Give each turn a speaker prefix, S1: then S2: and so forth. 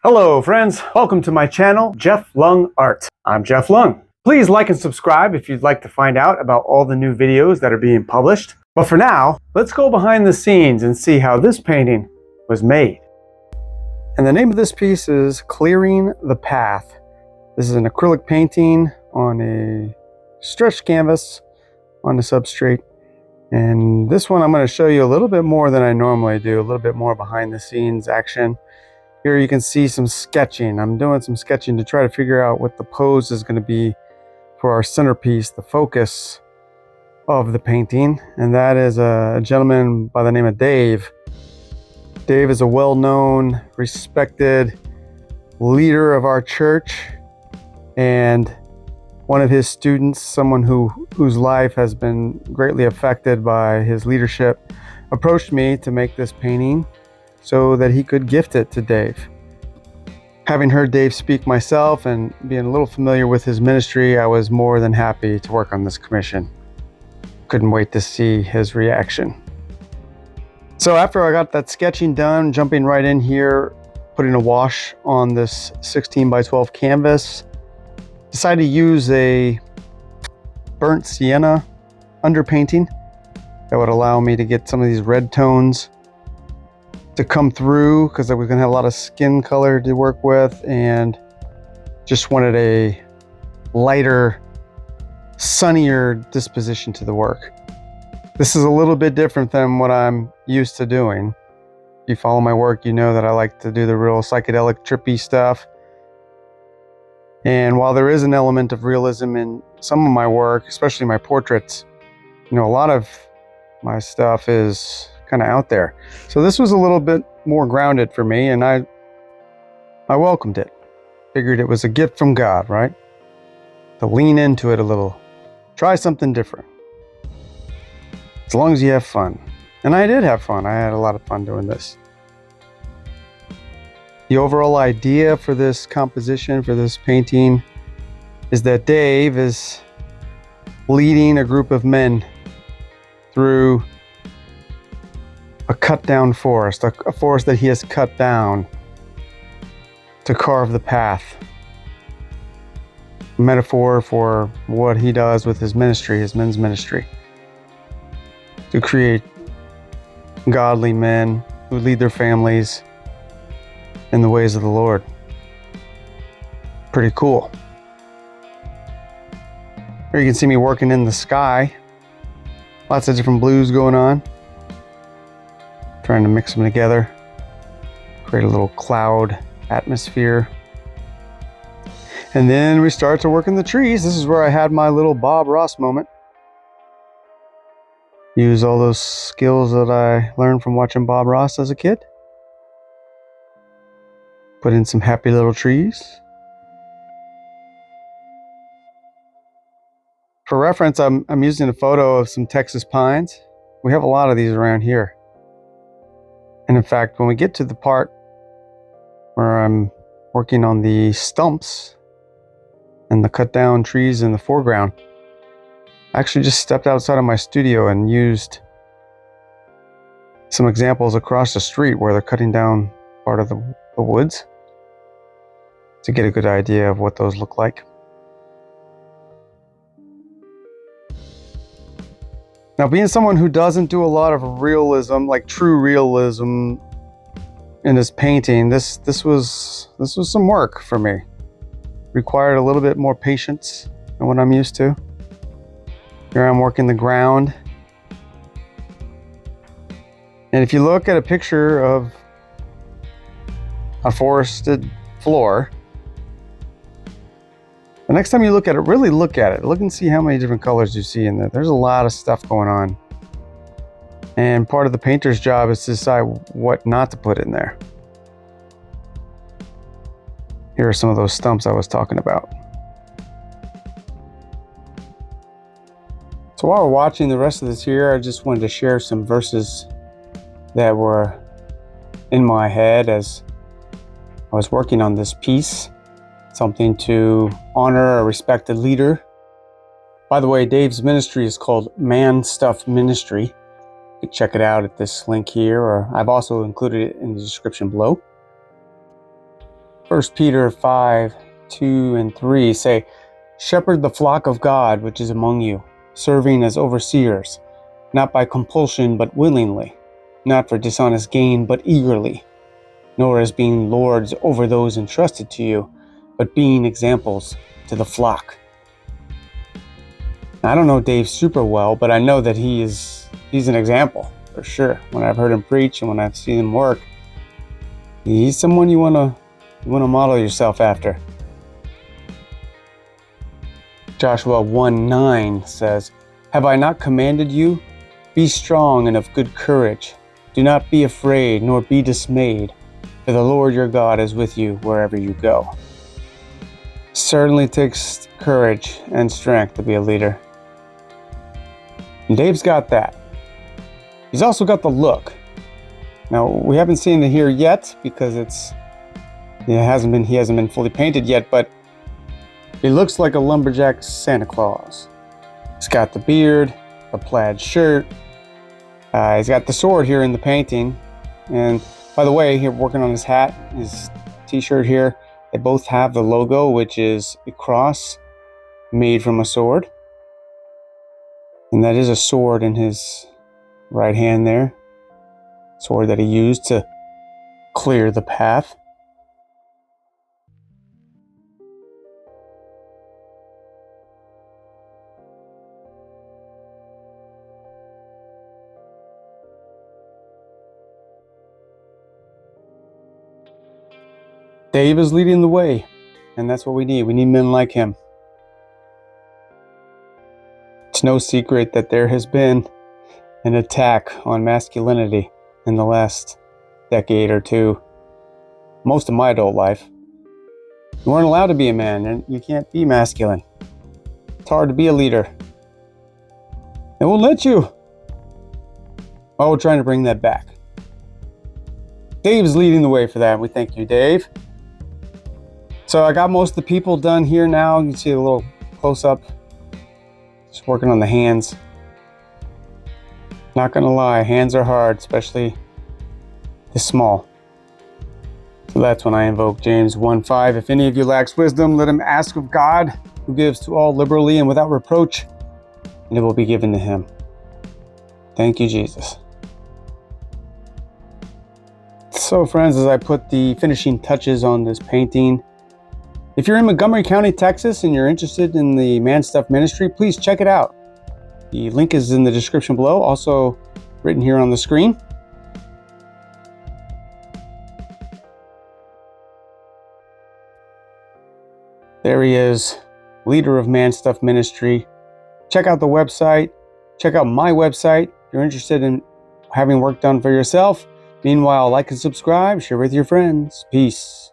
S1: Hello friends, welcome to my channel, Jeff Lung Art. I'm Jeff Lung. Please like and subscribe if you'd like to find out about all the new videos that are being published. But for now, let's go behind the scenes and see how this painting was made. And the name of this piece is Clearing the Path. This is an acrylic painting on a stretched canvas on the substrate. And this one I'm going to show you a little bit more than I normally do, a little bit more behind the scenes action. Here you can see some sketching. I'm doing some sketching to try to figure out what the pose is going to be for our centerpiece, the focus of the painting. And that is a gentleman by the name of Dave. Dave is a well-known, respected leader of our church, and one of his students, someone whose life has been greatly affected by his leadership, approached me to make this painting so that he could gift it to Dave. Having heard Dave speak myself and being a little familiar with his ministry, I was more than happy to work on this commission. Couldn't wait to see his reaction. So after I got that sketching done, jumping right in here, putting a wash on this 16 by 12 canvas, decided to use a burnt sienna underpainting that would allow me to get some of these red tones to come through, because I was going to have a lot of skin color to work with, and just wanted a lighter, sunnier disposition to the work. This is a little bit different than what I'm used to doing. If you follow my work, you know that I like to do the real psychedelic, trippy stuff. And while there is an element of realism in some of my work, especially my portraits, a lot of my stuff is kind of out there. So this was a little bit more grounded for me, and I welcomed it. Figured it was a gift from God, right? To lean into it a little. Try something different. As long as you have fun. And I did have fun. I had a lot of fun doing this. The overall idea for this composition, for this painting, is that Dave is leading a group of men through a cut down forest, a forest that he has cut down to carve the path. A metaphor for what he does with his ministry, his men's ministry, to create godly men who lead their families in the ways of the Lord. Pretty cool. Here you can see me working in the sky. Lots of different blues going on. Trying to mix them together, create a little cloud atmosphere. And then we start to work in the trees. This is where I had my little Bob Ross moment. Use all those skills that I learned from watching Bob Ross as a kid. Put in some happy little trees. For reference, I'm using a photo of some Texas pines. We have a lot of these around here. And in fact, when we get to the part where I'm working on the stumps and the cut down trees in the foreground, I actually just stepped outside of my studio and used some examples across the street where they're cutting down part of the woods to get a good idea of what those look like. Now, being someone who doesn't do a lot of realism, like true realism in this painting, this was some work for me. Required a little bit more patience than what I'm used to. Here I'm working the ground. And if you look at a picture of a forested floor, the next time you look at it, really look at it. Look and see how many different colors you see in there. There's a lot of stuff going on. And part of the painter's job is to decide what not to put in there. Here are some of those stumps I was talking about. So while we're watching the rest of this here, I just wanted to share some verses that were in my head as I was working on this piece. Something to honor a respected leader. By the way, Dave's ministry is called Man Stuff Ministry. You can check it out at this link here, or I've also included it in the description below. 1 Peter 5:2-3 say, "Shepherd the flock of God which is among you, serving as overseers, not by compulsion but willingly, not for dishonest gain but eagerly, nor as being lords over those entrusted to you, but being examples to the flock." I don't know Dave super well, but I know that he's an example for sure. When I've heard him preach and when I've seen him work, he's someone you want to model yourself after. Joshua 1:9 says, "Have I not commanded you? Be strong and of good courage. Do not be afraid nor be dismayed, for the Lord your God is with you wherever you go." Certainly takes courage and strength to be a leader. And Dave's got that. He's also got the look. Now, we haven't seen it here yet because he hasn't been fully painted yet, but he looks like a lumberjack Santa Claus. He's got the beard, the plaid shirt. He's got the sword here in the painting. And by the way, here working on his hat, his t-shirt here, they both have the logo, which is a cross made from a sword. And that is a sword in his right hand there. Sword that he used to clear the path. Dave is leading the way, and that's what we need. We need men like him. It's no secret that there has been an attack on masculinity in the last decade or two. Most of my adult life. You weren't allowed to be a man, and you can't be masculine. It's hard to be a leader. They won't let you. Oh, we're trying to bring that back. Dave's leading the way for that. We thank you, Dave. So I got most of the people done here now. You can see a little close-up. Just working on the hands. Not gonna lie, hands are hard, especially this small. So that's when I invoke James 1:5. "If any of you lacks wisdom, let him ask of God, who gives to all liberally and without reproach, and it will be given to him." Thank you, Jesus. So friends, as I put the finishing touches on this painting, if you're in Montgomery County, Texas, and you're interested in the Man Stuff Ministry, please check it out. The link is in the description below, also written here on the screen. There he is, leader of Man Stuff Ministry. Check out the website. Check out my website if you're interested in having work done for yourself. Meanwhile, like and subscribe, share with your friends. Peace.